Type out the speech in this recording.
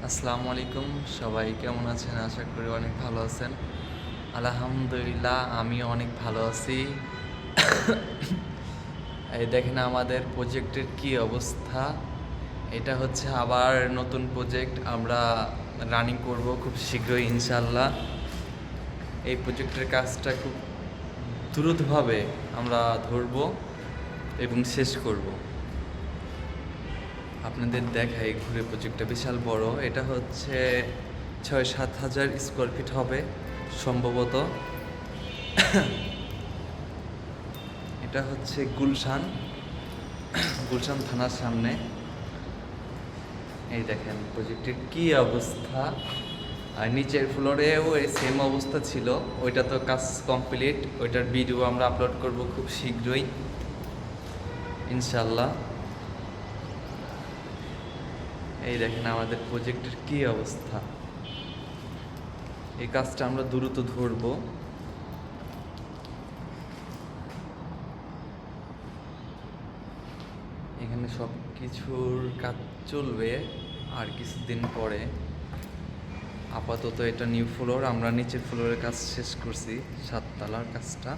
আসসালামু আলাইকুম, সবাই কেমন আছেন? আশা করি অনেক ভালো আছেন। আলহামদুলিল্লাহ আমিও অনেক ভালো আছি। এই দেখেন আমাদের প্রজেক্টের কি অবস্থা। এটা হচ্ছে আবার নতুন প্রজেক্ট, আমরা রানিং করব খুব শীঘ্রই ইনশাআল্লাহ। এই প্রজেক্টের কাজটা খুব দ্রুতভাবে আমরা ধরব এবং শেষ করব। আপনাদের দেখাই ঘুরে, প্রজেক্টটা বিশাল বড়। এটা হচ্ছে ৬-৭ হাজার স্কোয়ার ফিট হবে সম্ভবত। এটা হচ্ছে গুলশান থানার সামনে। এই দেখেন প্রজেক্টের কি অবস্থা। আর নিচের ফ্লোরেও এই সেম অবস্থা ছিল, ওইটা তো কাজ কমপ্লিট, ওইটার ভিডিও আমরা আপলোড করব খুব শীঘ্রই ইনশাল্লাহ। এই দেখেন আমাদের প্রজেক্টের কি অবস্থা। এই কাজটা আমরা দ্রুত ধরবো। এখানে সব কিছুর কাজ চলবে আর কিছুদিন পরে। আপাতত এটা নিউ ফ্লোর, আমরা নিচের ফ্লোরের কাজ শেষ করছি, 7 তলার কাজটা।